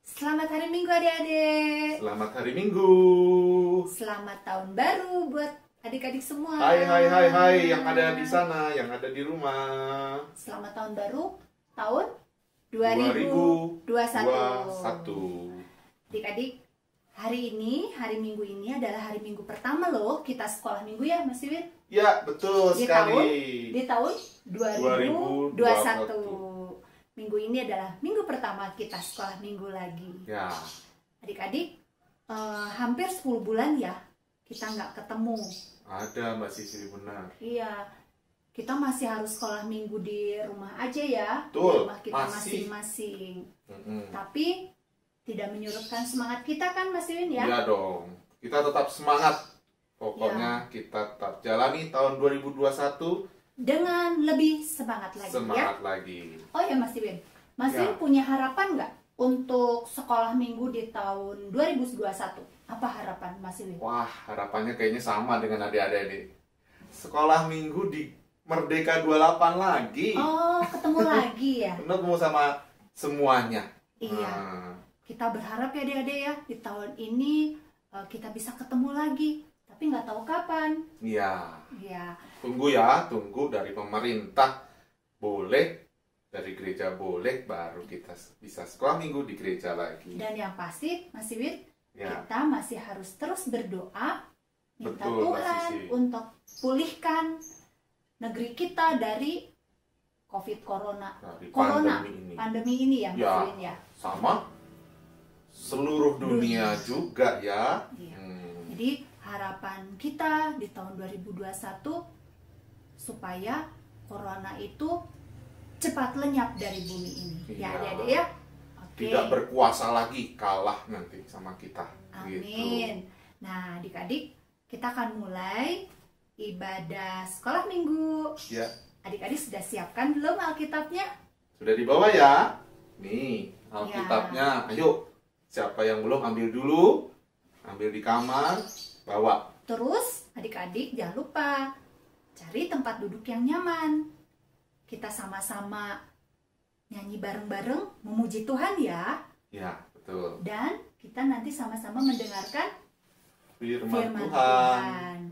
Selamat hari Minggu adik-adik. Selamat hari Minggu. Selamat tahun baru buat adik-adik semua. Hai yang ada di sana, yang ada di rumah. Selamat tahun baru tahun 2021. Adik-adik, hari ini, hari Minggu ini adalah hari Minggu pertama loh kita sekolah minggu ya Mas Iwin? Ya, betul sekali. Di tahun 2021. Minggu ini adalah minggu pertama kita sekolah minggu lagi. Ya. Adik-adik, hampir 10 bulan ya kita nggak ketemu. Ada Mbak Sisi, benar. Iya, kita masih harus sekolah minggu di rumah aja ya. Di Betul, rumah kita masing-masing. Tapi tidak menyurutkan semangat kita kan Mas Iwin ya? Iya dong, kita tetap semangat. Pokoknya kita tetap jalani tahun 2021 dengan lebih semangat lagi. Semangat lagi. Oh ya Mas Iwin, Mas Iwin punya harapan nggak untuk sekolah minggu di tahun 2021? Apa harapan Mas Iwin? Wah, harapannya kayaknya sama dengan adik-adik. Sekolah minggu di Merdeka 28 lagi. Oh, ketemu lagi ya? Ketemu sama semuanya. Iya. Kita berharap ya adik-adik ya, di tahun ini kita bisa ketemu lagi. Tapi nggak tahu kapan. Iya. Iya. Tunggu dari pemerintah boleh, dari gereja boleh, baru kita bisa sekolah minggu di gereja lagi. Dan yang pasti, Mas Iwin, Ya. kita masih harus terus berdoa, minta Betul, Tuhan untuk pulihkan negeri kita dari COVID Corona. Dari Corona, pandemi ini. ya, Mas Iwin ya. Sama seluruh dunia juga ya. Iya. Jadi harapan kita di tahun 2021 supaya corona itu cepat lenyap dari bumi ini. Iya. Ya adik-adik ya. Oke. Tidak berkuasa lagi, kalah nanti sama kita. Amin. Gitu. Nah adik-adik, kita akan mulai ibadah sekolah minggu. Ya. Adik-adik sudah siapkan belum Alkitabnya? Sudah dibawa ya? Nih, Alkitabnya. Ayo, siapa yang belum ambil dulu. Ambil di kamar, bawa. Terus adik-adik jangan lupa cari tempat duduk yang nyaman. Kita sama-sama nyanyi bareng-bareng memuji Tuhan ya. Ya, betul. Dan kita nanti sama-sama mendengarkan Firman Tuhan.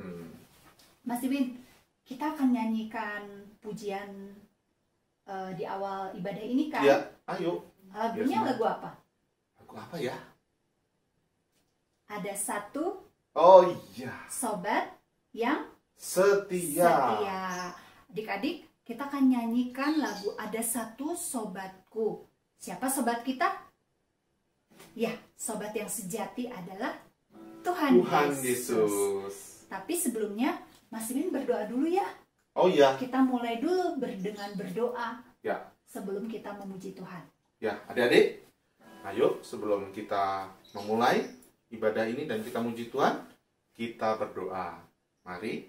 Mas Iwin, kita akan nyanyikan pujian di awal ibadah ini kan? Ya, ayo. Lagunya lagu apa? Lagu apa ya? Ada satu Oh iya, sobat yang setia. Adik-adik, kita akan nyanyikan lagu Ada Satu Sobatku. Siapa sobat kita? Ya, sobat yang sejati adalah Tuhan Yesus. Tapi sebelumnya, Mas Iwin berdoa dulu ya. Oh iya. Kita mulai dulu dengan berdoa. Ya. Sebelum kita memuji Tuhan. Ya, adik-adik, ayo sebelum kita memulai ibadah ini dan kita muji Tuhan, kita berdoa. Mari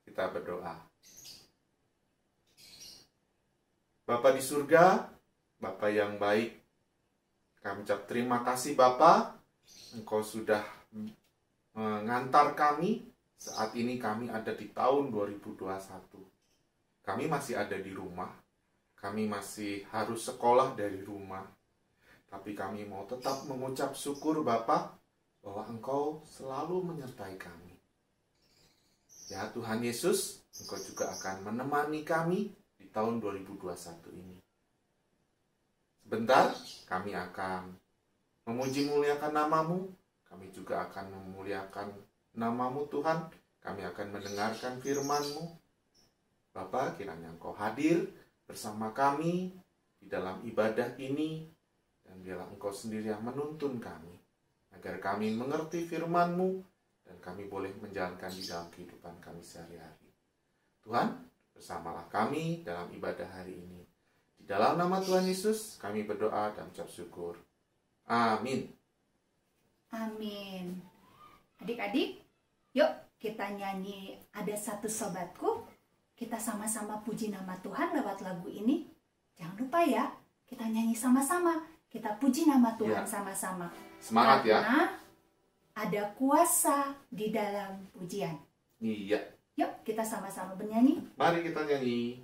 kita berdoa. Bapa di surga, Bapa yang baik, kami ucap terima kasih Bapa, Engkau sudah mengantar kami. Saat ini kami ada di tahun 2021. Kami masih ada di rumah, kami masih harus sekolah dari rumah. Tapi kami mau tetap mengucap syukur Bapa, bahwa Engkau selalu menyertai kami. Ya Tuhan Yesus, Engkau juga akan menemani kami di tahun 2021 ini. Sebentar, kami akan memuji muliakan nama-Mu. Kami juga akan memuliakan nama-Mu Tuhan. Kami akan mendengarkan firman-Mu. Bapa, kiranya Engkau hadir bersama kami di dalam ibadah ini. Dan biarlah Engkau sendiri yang menuntun kami, agar kami mengerti firman-Mu dan kami boleh menjalankan di dalam kehidupan kami sehari-hari. Tuhan, bersamalah kami dalam ibadah hari ini. Di dalam nama Tuhan Yesus, kami berdoa dan ucap syukur. Amin. Amin. Adik-adik, yuk kita nyanyi Ada Satu Sobatku. Kita sama-sama puji nama Tuhan lewat lagu ini. Jangan lupa ya, kita nyanyi sama-sama. Kita puji nama Tuhan sama-sama. Semangat ya. Karena ada kuasa di dalam pujian. Iya. Yuk kita sama-sama bernyanyi. Mari kita nyanyi.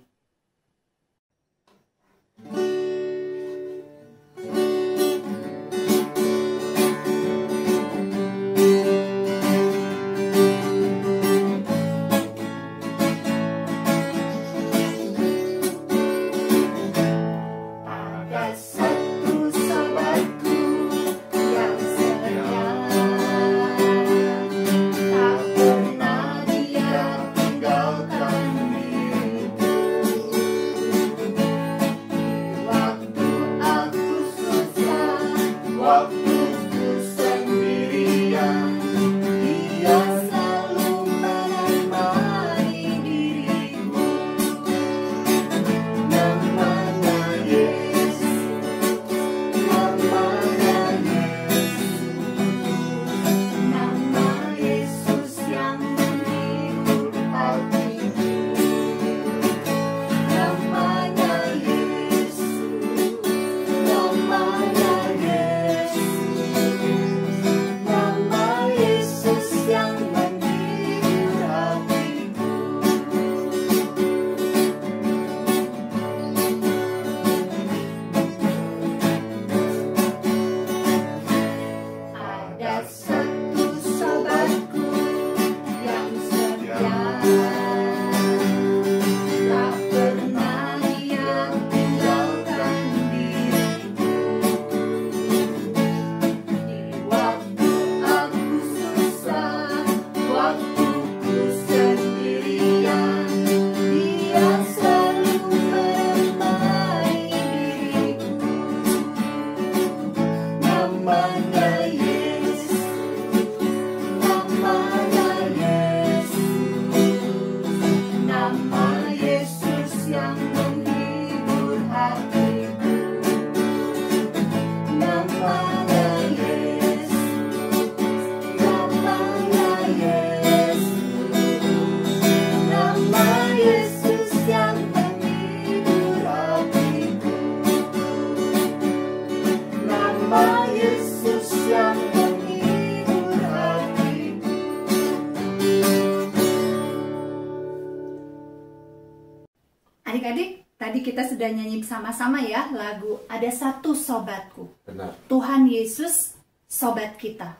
adik-adik, tadi kita sudah nyanyi sama-sama ya lagu Ada Satu Sobatku. Benar. Tuhan Yesus sobat kita.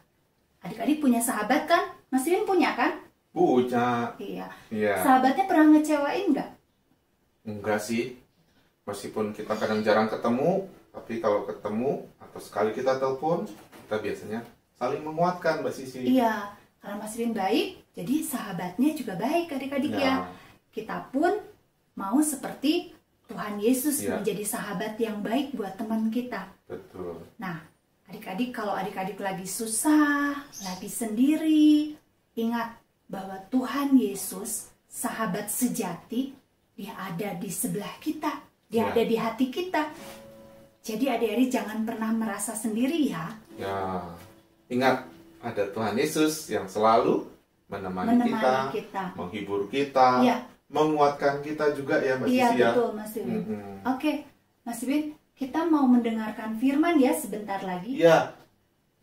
Adik-adik punya sahabat kan? Mas Rin punya kan? Punya. Iya. Iya. Sahabatnya pernah ngecewain nggak? Enggak sih. Meskipun kita kadang jarang ketemu, tapi kalau ketemu atau sekali kita telepon, kita biasanya saling menguatkan, Mbak Sisi. Iya, karena Mas Rin baik, jadi sahabatnya juga baik adik-adik ya. Kita pun mau seperti Tuhan Yesus menjadi sahabat yang baik buat teman kita. Betul. Nah, adik-adik, kalau adik-adik lagi susah, lagi sendiri, ingat bahwa Tuhan Yesus, sahabat sejati, dia ada di sebelah kita, dia ada di hati kita. Jadi adik-adik jangan pernah merasa sendiri ya. Ya, ingat ada Tuhan Yesus yang selalu menemani kita, menghibur kita, menguatkan kita juga ya Mbak Sisi ya. Iya betul Mas Win. Oke, Mas Win, kita mau mendengarkan firman ya sebentar lagi. Iya.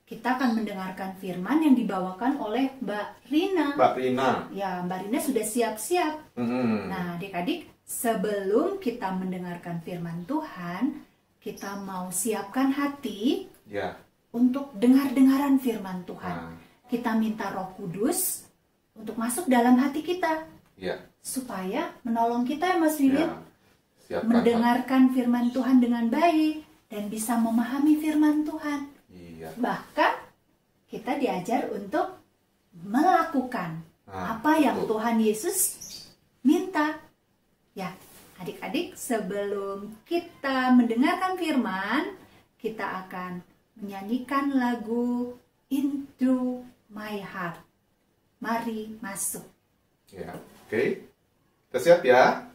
Kita akan mendengarkan firman yang dibawakan oleh Mbak Rina. Mbak Rina. Ya, Mbak Rina sudah siap-siap. Nah, adik-adik, sebelum kita mendengarkan firman Tuhan, kita mau siapkan hati untuk dengar-dengaran firman Tuhan. Kita minta Roh Kudus untuk masuk dalam hati kita. Supaya menolong kita ya Mas Win. Mendengarkan firman Tuhan dengan baik dan bisa memahami firman Tuhan. Bahkan kita diajar untuk melakukan apa yang Tuhan Yesus minta. Ya, adik-adik, sebelum kita mendengarkan firman, kita akan menyanyikan lagu Into My Heart. Mari masuk. Ya, oke. Kita siap ya?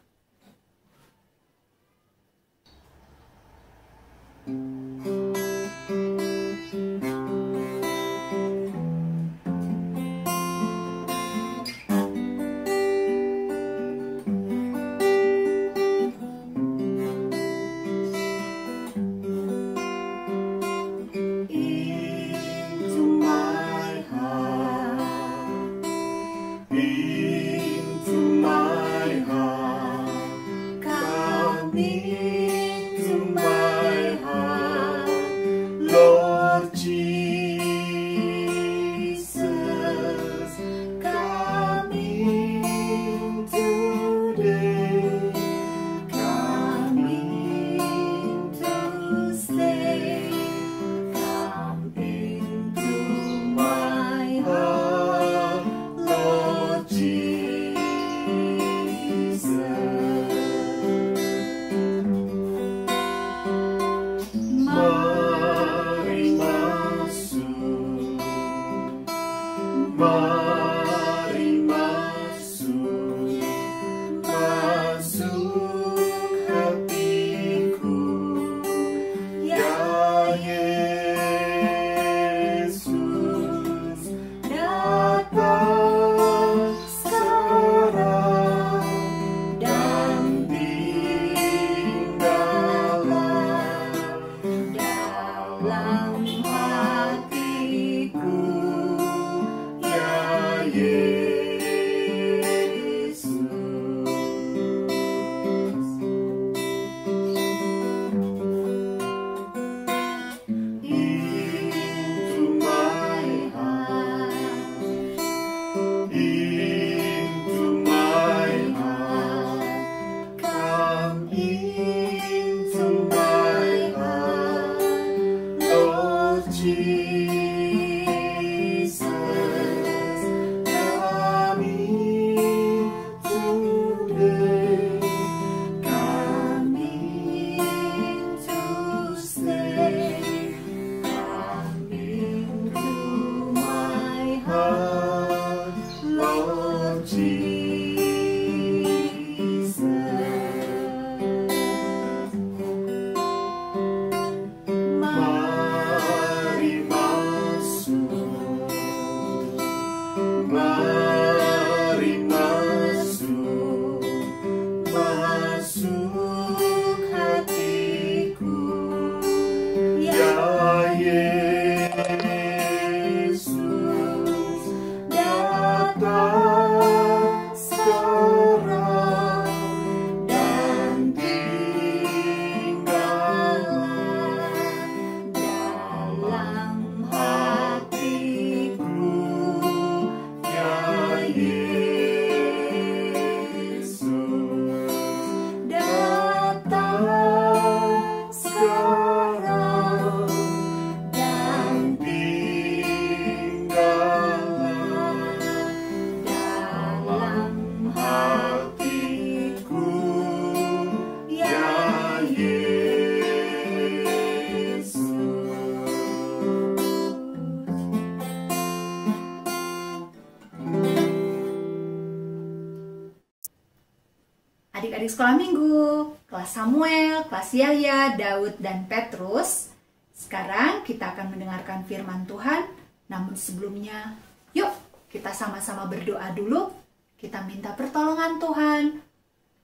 adik-adik sekolah minggu, kelas Samuel, kelas Yahya, Daud, dan Petrus. Sekarang kita akan mendengarkan firman Tuhan. Namun sebelumnya, yuk kita sama-sama berdoa dulu. Kita minta pertolongan Tuhan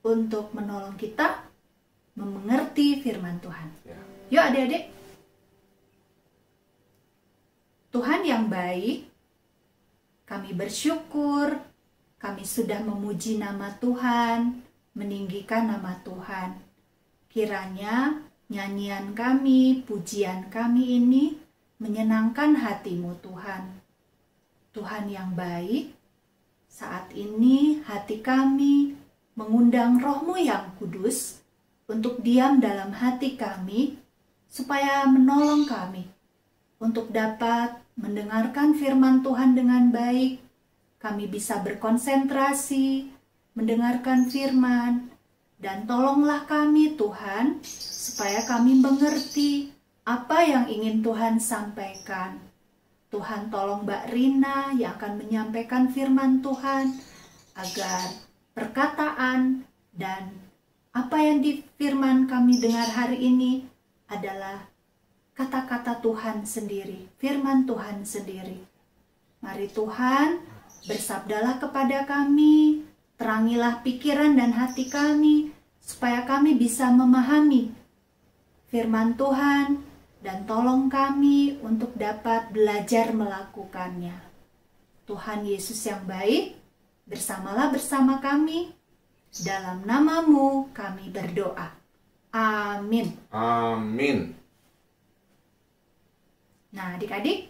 untuk menolong kita mengerti firman Tuhan. Yuk adik-adik. Tuhan yang baik, kami bersyukur, kami sudah memuji nama Tuhan, meninggikan nama Tuhan. Kiranya nyanyian kami, pujian kami ini menyenangkan hati-Mu Tuhan. Tuhan yang baik, saat ini hati kami mengundang Roh-Mu yang kudus untuk diam dalam hati kami, supaya menolong kami untuk dapat mendengarkan firman Tuhan dengan baik. Kami bisa berkonsentrasi, mendengarkan firman, dan tolonglah kami Tuhan, supaya kami mengerti apa yang ingin Tuhan sampaikan. Tuhan tolong Mbak Rina yang akan menyampaikan firman Tuhan, agar perkataan dan apa yang di firman kami dengar hari ini adalah kata-kata Tuhan sendiri, firman Tuhan sendiri. Mari Tuhan, bersabdalah kepada kami, terangilah pikiran dan hati kami, supaya kami bisa memahami firman Tuhan, dan tolong kami untuk dapat belajar melakukannya. Tuhan Yesus yang baik, bersamalah bersama kami, dalam nama-Mu kami berdoa. Amin. Amin. Nah adik-adik,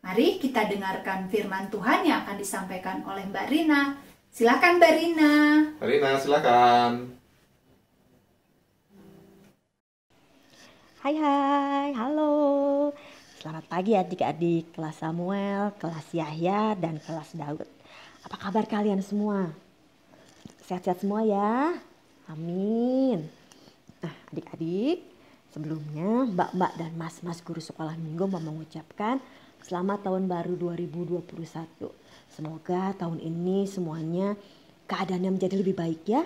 mari kita dengarkan firman Tuhan yang akan disampaikan oleh Mbak Rina. Silakan Mbak Rina. Mbak Rina, silakan. Hai, halo. Selamat pagi adik-adik kelas Samuel, kelas Yahya, dan kelas Daud. Apa kabar kalian semua? Sehat-sehat semua ya? Amin. Nah adik-adik, sebelumnya mbak-mbak dan mas-mas guru sekolah minggu mau mengucapkan selamat tahun baru 2021. Semoga tahun ini semuanya keadaannya menjadi lebih baik ya.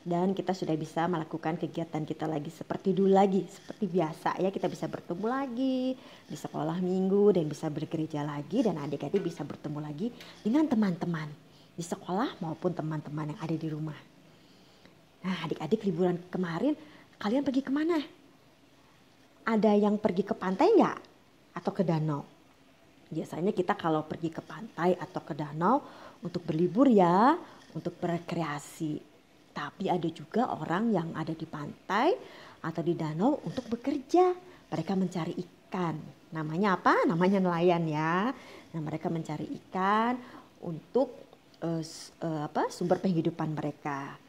Dan kita sudah bisa melakukan kegiatan kita lagi seperti dulu lagi. Seperti biasa ya, kita bisa bertemu lagi di sekolah minggu dan bisa bergereja lagi. Dan adik-adik bisa bertemu lagi dengan teman-teman di sekolah maupun teman-teman yang ada di rumah. Nah adik-adik, liburan kemarin kalian pergi kemana? Ada yang pergi ke pantai nggak? Atau ke danau? Biasanya kita kalau pergi ke pantai atau ke danau untuk berlibur ya, untuk berrekreasi. Tapi ada juga orang yang ada di pantai atau di danau untuk bekerja. Mereka mencari ikan. Namanya apa? Namanya nelayan ya. Nah mereka mencari ikan untuk sumber penghidupan mereka.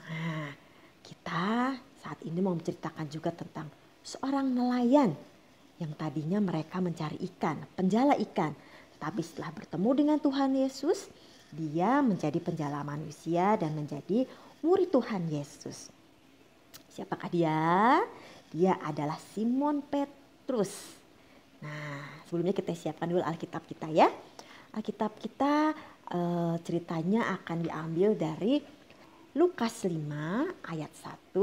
Nah kita saat ini mau menceritakan juga tentang seorang nelayan yang tadinya mereka mencari ikan, penjala ikan. Tapi setelah bertemu dengan Tuhan Yesus, dia menjadi penjala manusia dan menjadi murid Tuhan Yesus. Siapakah dia? Dia adalah Simon Petrus. Nah, sebelumnya kita siapkan dulu Alkitab kita ya. Alkitab kita ceritanya akan diambil dari Lukas 5 ayat 1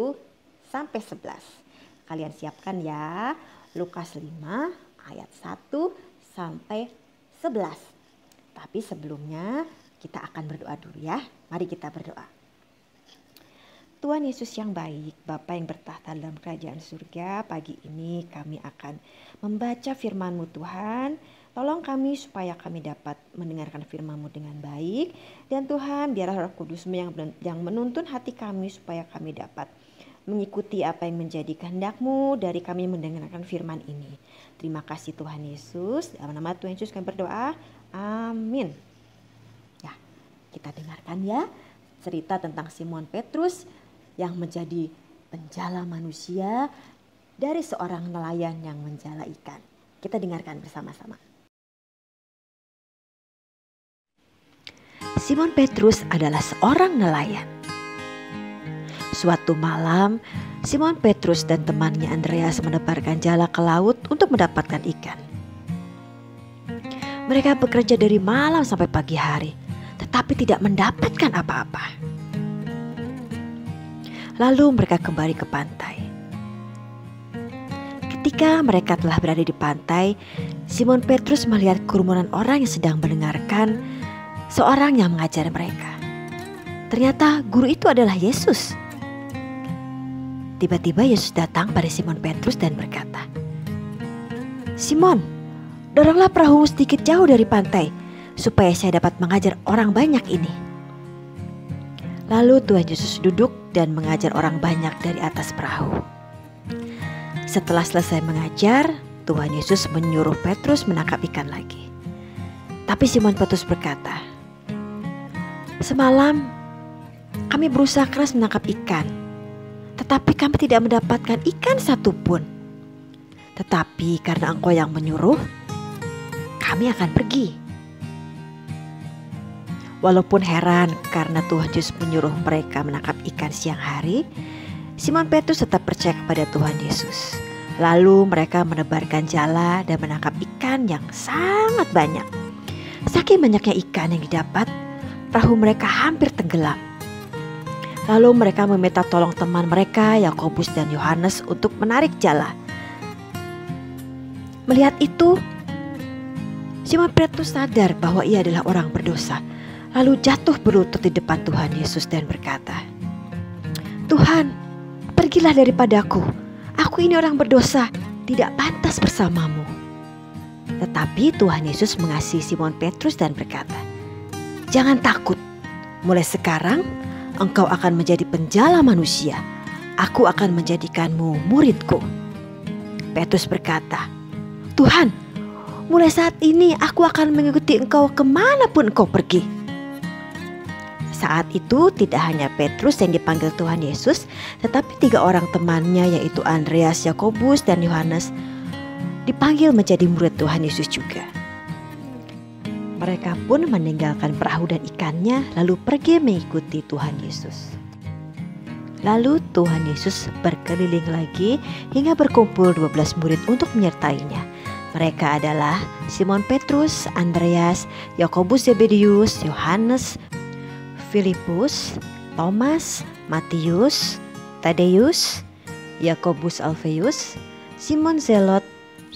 sampai 11. Kalian siapkan ya. Lukas 5 ayat 1 sampai 11. Tapi sebelumnya kita akan berdoa dulu ya. Mari kita berdoa. Tuhan Yesus yang baik, Bapa yang bertahta dalam kerajaan surga, pagi ini kami akan membaca firman-Mu Tuhan. Tolong kami supaya kami dapat mendengarkan firman-Mu dengan baik. Dan Tuhan, biarlah Roh Kudus-Mu yang menuntun hati kami supaya kami dapat mengikuti apa yang menjadi kehendak-Mu dari kami mendengarkan firman ini. Terima kasih Tuhan Yesus. Dalam nama Tuhan Yesus kami berdoa. Amin. Ya, kita dengarkan ya cerita tentang Simon Petrus yang menjadi penjala manusia dari seorang nelayan yang menjala ikan. Kita dengarkan bersama-sama. Simon Petrus adalah seorang nelayan. Suatu malam, Simon Petrus dan temannya Andreas menebarkan jala ke laut untuk mendapatkan ikan. Mereka bekerja dari malam sampai pagi hari, tetapi tidak mendapatkan apa-apa. Lalu mereka kembali ke pantai. Ketika mereka telah berada di pantai, Simon Petrus melihat kerumunan orang yang sedang mendengarkan seorang yang mengajar mereka. Ternyata guru itu adalah Yesus. Tiba-tiba Yesus datang pada Simon Petrus dan berkata, "Simon, doronglah perahu sedikit jauh dari pantai, supaya saya dapat mengajar orang banyak ini." Lalu Tuhan Yesus duduk dan mengajar orang banyak dari atas perahu. Setelah selesai mengajar, Tuhan Yesus menyuruh Petrus menangkap ikan lagi. Tapi Simon Petrus berkata, "Semalam kami berusaha keras menangkap ikan, tetapi kami tidak mendapatkan ikan satupun. Tetapi karena Engkau yang menyuruh, kami akan pergi." Walaupun heran karena Tuhan Yesus menyuruh mereka menangkap ikan siang hari, Simon Petrus tetap percaya kepada Tuhan Yesus. Lalu mereka menebarkan jala dan menangkap ikan yang sangat banyak. Saking banyaknya ikan yang didapat, perahu mereka hampir tenggelam. Lalu mereka meminta tolong teman mereka, Yakobus dan Yohanes, untuk menarik jala. Melihat itu, Simon Petrus sadar bahwa ia adalah orang berdosa. Lalu jatuh berlutut di depan Tuhan Yesus dan berkata, "Tuhan, pergilah daripadaku. Aku ini orang berdosa, tidak pantas bersamamu." Tetapi Tuhan Yesus mengasihi Simon Petrus dan berkata, "Jangan takut. Mulai sekarang engkau akan menjadi penjala manusia. Aku akan menjadikanmu muridku." Petrus berkata, "Tuhan, mulai saat ini aku akan mengikuti engkau kemanapun engkau pergi." Saat itu tidak hanya Petrus yang dipanggil Tuhan Yesus, tetapi 3 orang temannya yaitu Andreas, Yakobus, dan Yohanes dipanggil menjadi murid Tuhan Yesus juga. Mereka pun meninggalkan perahu dan ikannya lalu pergi mengikuti Tuhan Yesus. Lalu Tuhan Yesus berkeliling lagi hingga berkumpul 12 murid untuk menyertainya. Mereka adalah Simon Petrus, Andreas, Yakobus Zebedius, Yohanes, Filipus, Thomas, Matius, Tadeus, Yakobus Alfeus, Simon Zelot,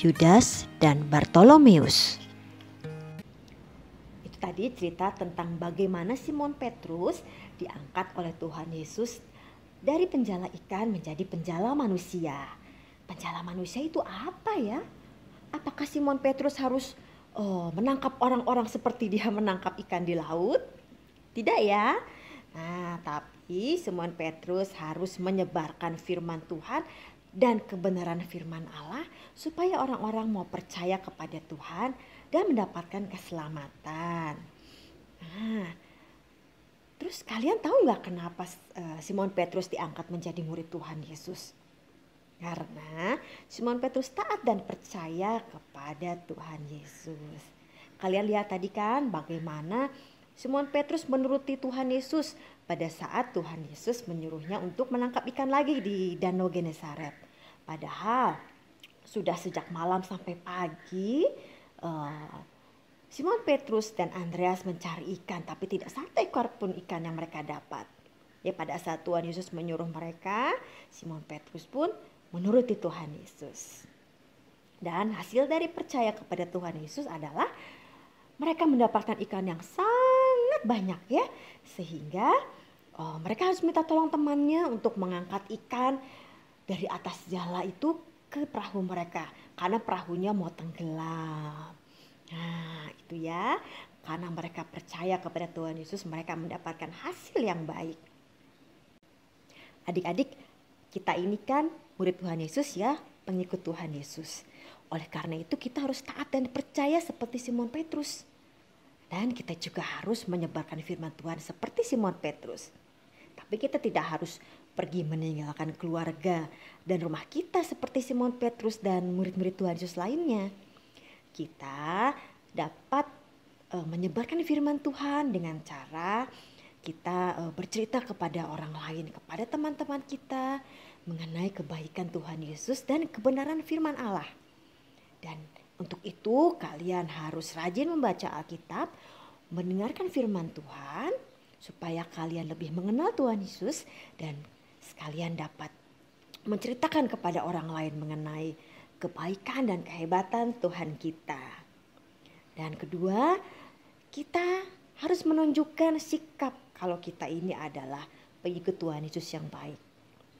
Yudas, dan Bartolomeus. Itu tadi cerita tentang bagaimana Simon Petrus diangkat oleh Tuhan Yesus dari penjala ikan menjadi penjala manusia. Penjala manusia itu apa ya? Apakah Simon Petrus harus menangkap orang-orang seperti dia menangkap ikan di laut? Tidak ya. Nah, tapi Simon Petrus harus menyebarkan firman Tuhan dan kebenaran firman Allah supaya orang-orang mau percaya kepada Tuhan dan mendapatkan keselamatan. Nah, terus kalian tahu nggak kenapa Simon Petrus diangkat menjadi murid Tuhan Yesus? Karena Simon Petrus taat dan percaya kepada Tuhan Yesus. Kalian lihat tadi kan bagaimana Simon Petrus menuruti Tuhan Yesus pada saat Tuhan Yesus menyuruhnya untuk menangkap ikan lagi di Danau Genesaret. Padahal sudah sejak malam sampai pagi Simon Petrus dan Andreas mencari ikan, tapi tidak satu ekor pun ikan yang mereka dapat. Ya, pada saat Tuhan Yesus menyuruh mereka, Simon Petrus pun menuruti Tuhan Yesus. Dan hasil dari percaya kepada Tuhan Yesus adalah mereka mendapatkan ikan yang sangat banyak ya. Sehingga mereka harus minta tolong temannya untuk mengangkat ikan dari atas jala itu ke perahu mereka. Karena perahunya mau tenggelam. Nah itu ya. Karena mereka percaya kepada Tuhan Yesus, mereka mendapatkan hasil yang baik. Adik-adik, kita ini kan murid Tuhan Yesus ya, pengikut Tuhan Yesus. Oleh karena itu kita harus taat dan percaya seperti Simon Petrus. Dan kita juga harus menyebarkan firman Tuhan seperti Simon Petrus. Tapi kita tidak harus pergi meninggalkan keluarga dan rumah kita seperti Simon Petrus dan murid-murid Tuhan Yesus lainnya. Kita dapat menyebarkan firman Tuhan dengan cara kita bercerita kepada orang lain, kepada teman-teman kita mengenai kebaikan Tuhan Yesus dan kebenaran firman Allah. Dan untuk itu kalian harus rajin membaca Alkitab, mendengarkan firman Tuhan supaya kalian lebih mengenal Tuhan Yesus dan sekalian dapat menceritakan kepada orang lain mengenai kebaikan dan kehebatan Tuhan kita. Dan kedua, kita harus menunjukkan sikap kalau kita ini adalah pengikut Tuhan Yesus yang baik.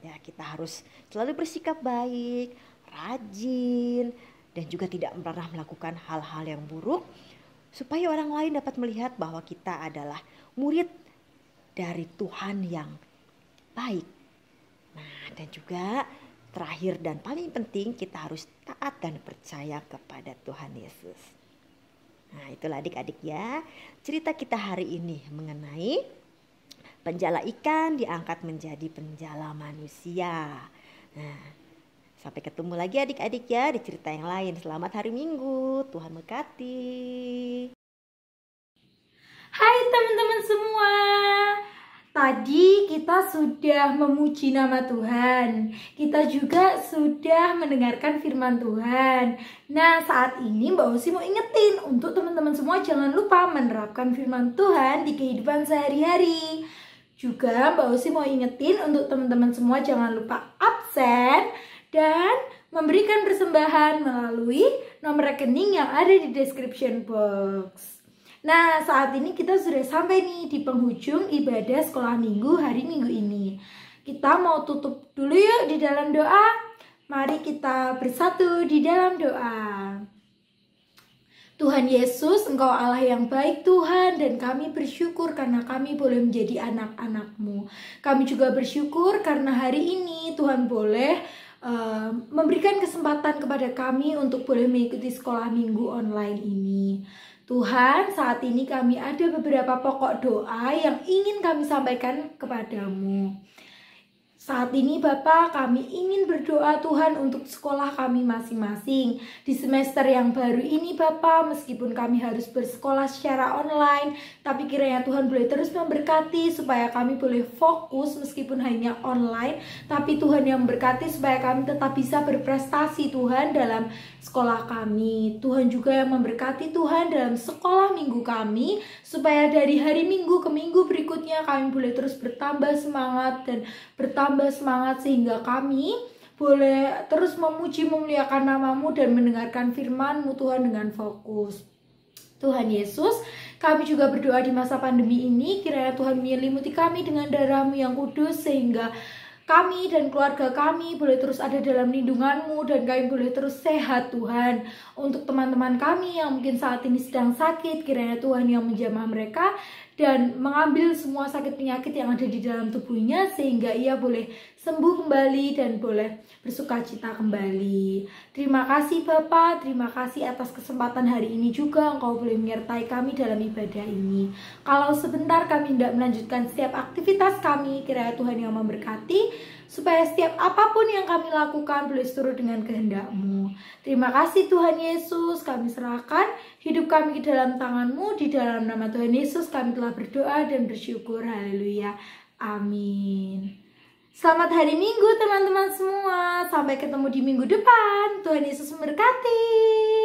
Ya, kita harus selalu bersikap baik, rajin, dan juga tidak pernah melakukan hal-hal yang buruk, supaya orang lain dapat melihat bahwa kita adalah murid dari Tuhan yang baik. Nah, dan juga terakhir dan paling penting, kita harus taat dan percaya kepada Tuhan Yesus. Nah, itulah adik-adik ya, cerita kita hari ini mengenai penjala ikan diangkat menjadi penjala manusia. Nah, sampai ketemu lagi adik-adik ya di cerita yang lain. Selamat hari Minggu, Tuhan memberkati. Hai teman-teman semua. Tadi kita sudah memuji nama Tuhan. Kita juga sudah mendengarkan firman Tuhan. Nah, saat ini Mbak Osi mau ingetin untuk teman-teman semua jangan lupa menerapkan firman Tuhan di kehidupan sehari-hari. Juga Mbak Osi mau ingetin untuk teman-teman semua jangan lupa absen dan memberikan persembahan melalui nomor rekening yang ada di description box. Nah, saat ini kita sudah sampai nih di penghujung ibadah sekolah minggu hari Minggu ini. Kita mau tutup dulu yuk di dalam doa. Mari kita bersatu di dalam doa. Tuhan Yesus, Engkau Allah yang baik Tuhan, dan kami bersyukur karena kami boleh menjadi anak-anak-Mu. Kami juga bersyukur karena hari ini Tuhan boleh memberikan kesempatan kepada kami untuk boleh mengikuti sekolah minggu online ini. Tuhan, saat ini kami ada beberapa pokok doa yang ingin kami sampaikan kepadamu. Saat ini Bapak, kami ingin berdoa Tuhan untuk sekolah kami masing-masing. Di semester yang baru ini Bapak, meskipun kami harus bersekolah secara online, tapi kiranya Tuhan boleh terus memberkati supaya kami boleh fokus meskipun hanya online. Tapi Tuhan yang memberkati supaya kami tetap bisa berprestasi Tuhan dalam sekolah kami. Tuhan juga yang memberkati Tuhan dalam sekolah minggu kami, supaya dari hari Minggu ke minggu berikutnya kami boleh terus bertambah semangat dan bertambah semangat sehingga kami boleh terus memuji memuliakan nama-Mu dan mendengarkan firman-Mu Tuhan dengan fokus. Tuhan Yesus, kami juga berdoa di masa pandemi ini, kiranya Tuhan menyelimuti kami dengan darah-Mu yang kudus sehingga kami dan keluarga kami boleh terus ada dalam lindungan-Mu dan kami boleh terus sehat Tuhan. Untuk teman-teman kami yang mungkin saat ini sedang sakit, kiranya Tuhan yang menjamah mereka dan mengambil semua sakit penyakit yang ada di dalam tubuhnya sehingga ia boleh sembuh kembali dan boleh bersukacita kembali. Terima kasih Bapak, terima kasih atas kesempatan hari ini juga Engkau boleh menyertai kami dalam ibadah ini. Kalau sebentar kami tidak melanjutkan setiap aktivitas kami, kiranya Tuhan yang memberkati supaya setiap apapun yang kami lakukan boleh seturut dengan kehendak-Mu. Terima kasih Tuhan Yesus, kami serahkan hidup kami ke dalam tangan-Mu. Di dalam nama Tuhan Yesus kami telah berdoa dan bersyukur. Haleluya. Amin. Selamat hari Minggu teman-teman semua. Sampai ketemu di minggu depan. Tuhan Yesus memberkati.